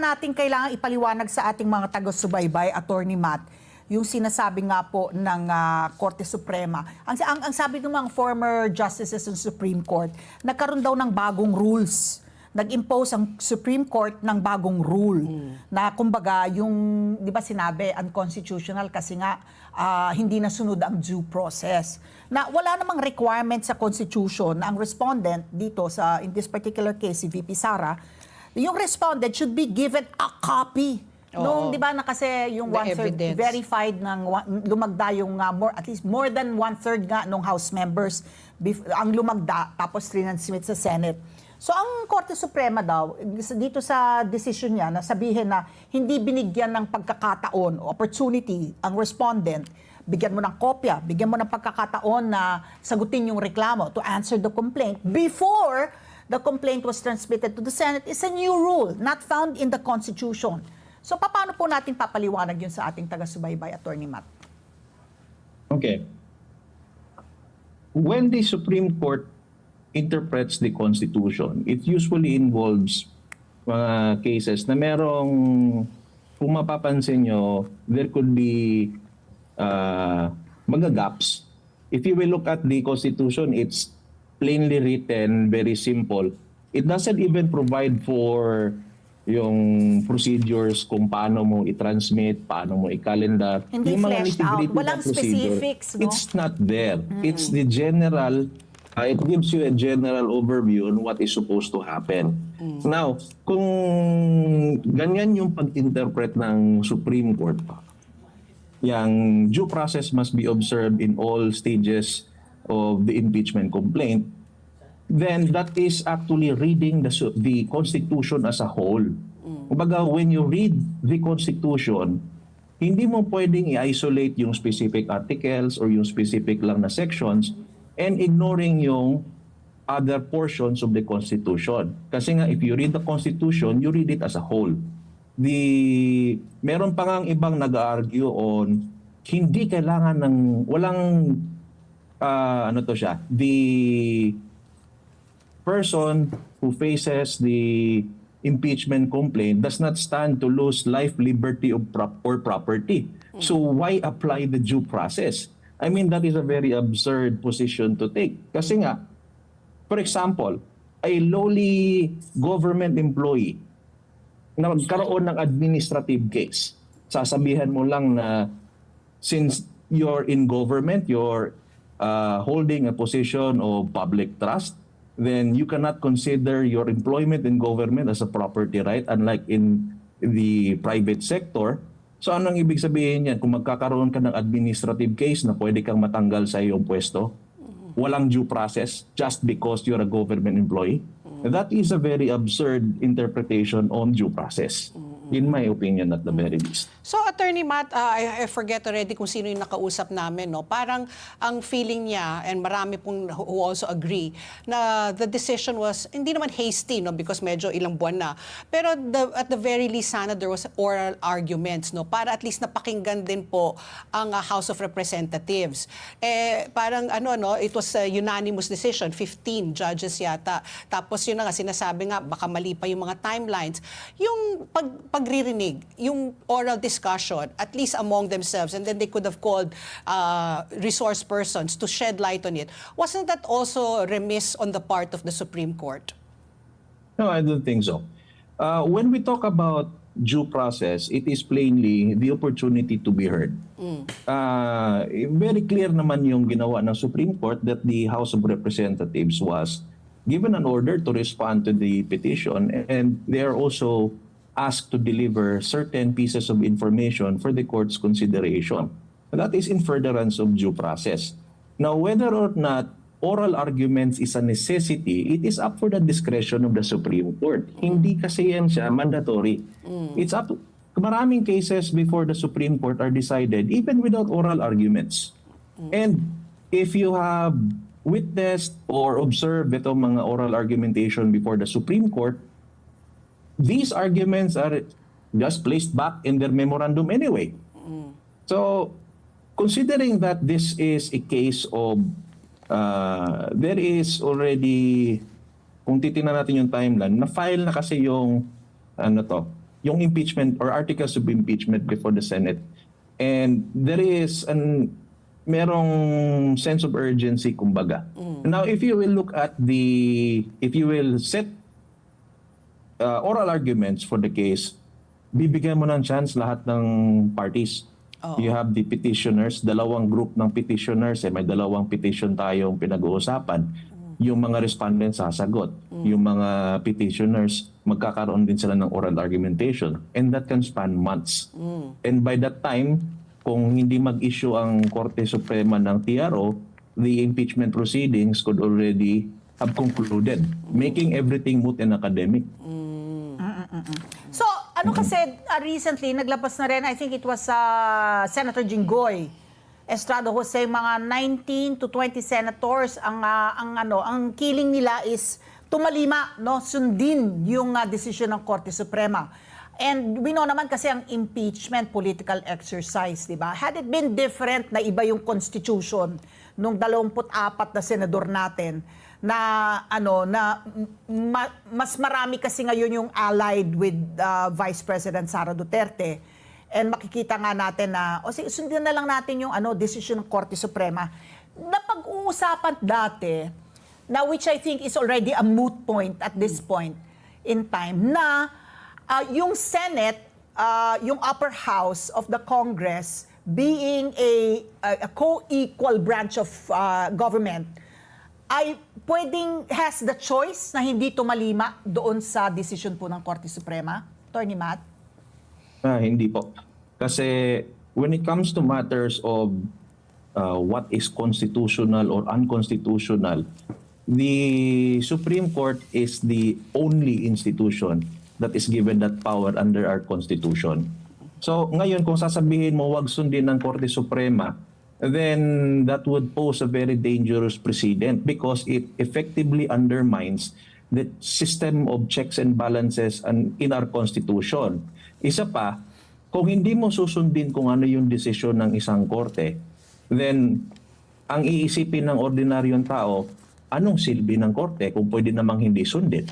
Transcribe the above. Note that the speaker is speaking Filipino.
natin kailangan ipaliwanag sa ating mga taga-subaybay, Attorney Matt, yung sinasabi nga po ng Korte Suprema. Ang sabi ng mga former justices ng Supreme Court, nagkaroon daw ng bagong rules. Nag-impose ang Supreme Court ng bagong rule na kumbaga yung, di ba sinabi, unconstitutional kasi nga hindi nasunod ang due process. Na wala namang requirement sa Constitution na ang respondent dito in this particular case, si VP Sara, yung respondent should be given a copy. Nung, di ba, na kasi yung one-third verified ng lumagda yung at least more than one-third nga nung House members ang lumagda tapos transmit sa Senate. So ang Korte Suprema daw, dito sa desisyon niya, na sabihin na hindi binigyan ng pagkakataon o opportunity ang respondent, bigyan mo ng kopya, bigyan mo ng pagkakataon na sagutin yung reklamo to answer the complaint before the complaint was transmitted to the Senate is a new rule not found in the Constitution. So paano po natin papaliwanag yun sa ating taga-subaybay, Attorney Matt? Okay. When the Supreme Court interprets the Constitution, it usually involves mga cases na merong, kung mapapansin nyo, there could be mga gaps. If you will look at the Constitution, it's plainly written, very simple. It doesn't even provide for yung procedures kung paano mo i-transmit, paano mo i-calendar. Hindi fleshed out. Walang specifics, no? It's not there. It's the general. It gives you a general overview on what is supposed to happen. Now, kung ganyan yung pag-interpret ng Supreme Court, yung due process must be observed in all stages of the impeachment complaint, then that is actually reading the Constitution as a whole. Kumbaga, when you read the Constitution, hindi mo pwedeng i-isolate yung specific articles or yung specific lang na sections and ignoring yung other portions of the Constitution. Kasi nga, if you read the Constitution, you read it as a whole. Meron pa ngang ibang nag-argue on hindi kailangan ng, walang, the person who faces the impeachment complaint does not stand to lose life, liberty, or property. So why apply the due process? I mean, that is a very absurd position to take. Kasi nga, for example, a lowly government employee na magkaroon ng administrative case, sasabihan mo lang na since you're in government, you're holding a position of public trust, then you cannot consider your employment in government as a property right, unlike in the private sector. So anong ibig sabihin niyan? Kung magkakaroon ka ng administrative case na pwede kang matanggal sa iyong pwesto, walang due process just because you're a government employee, that is a very absurd interpretation on due process. In my opinion, at the very least. So, Attorney Matt, I forget already kung sino yung nakausap namin, no? Parang ang feeling niya, and marami pong who also agree, na the decision was, hindi naman hasty, no? Because medyo ilang buwan na. Pero at the very least, sana there was oral arguments, no? Para at least napakinggan din po ang House of Representatives. Parang it was a unanimous decision, 15 judges yata. Tapos yun na nga, sinasabi nga, baka mali pa yung mga timelines. Yung pagririnig, yung oral discussion, at least among themselves, and then they could have called resource persons to shed light on it. Wasn't that also remiss on the part of the Supreme Court? No, I don't think so. When we talk about due process, it is plainly the opportunity to be heard. Very clear naman yung ginawa ng Supreme Court that the House of Representatives was given an order to respond to the petition, and they are also asked to deliver certain pieces of information for the court's consideration. That is in furtherance of due process. Now, whether or not oral arguments is a necessity, it is up for the discretion of the Supreme Court. Hindi kasi yan siya mandatory. It's up to, maraming cases before the Supreme Court are decided even without oral arguments. And if you have witnessed or observed itong mga oral argumentation before the Supreme Court, these arguments are just placed back in their memorandum anyway. So, considering that this is a case of, there is already, kung titingnan natin yung timeline, na-file na kasi yung, yung impeachment or articles of impeachment before the Senate. And there is merong sense of urgency, kumbaga. Now, if you will look at if you will set oral arguments for the case, bibigyan mo ng chance lahat ng parties. You have the petitioners, dalawang group ng petitioners, may dalawang petition tayong pinag-uusapan. Yung mga respondents sasagot. Yung mga petitioners, magkakaroon din sila ng oral argumentation. And that can span months. And by that time, kung hindi mag-issue ang Korte Suprema ng TRO, the impeachment proceedings could already have concluded, making everything moot and academic. So, ano kasi recently, naglabas na rin, I think it was Senator Jinggoy Estrada Jose, mga 19 to 20 senators, ang killing nila is tumalima, no, sundin yung desisyon ng Korte Suprema. And we know naman kasi ang impeachment, political exercise, di ba? Had it been different na iba yung constitution nung 24 na senador natin, na mas marami kasi ngayon yung allied with Vice President Sara Duterte. And makikita nga natin na, sundin na lang natin yung desisyon ng Korte Suprema. Napag-uusapan dati, na which I think is already a moot point at this point in time, na yung Senate, yung upper house of the Congress, being a co-equal branch of government, ay has the choice na hindi tumalima doon sa desisyon po ng Korte Suprema? Attorney Matt? Hindi po. Kasi when it comes to matters of what is constitutional or unconstitutional, the Supreme Court is the only institution that is given that power under our Constitution. So ngayon, kung sasabihin mo wag sundin ng Korte Suprema, then that would pose a very dangerous precedent because it effectively undermines the system of checks and balances in our Constitution. Isa pa, kung hindi mo susundin kung ano yung desisyon ng isang korte, then ang iisipin ng ordinaryong tao, anong silbi ng korte kung pwede namang hindi sundin?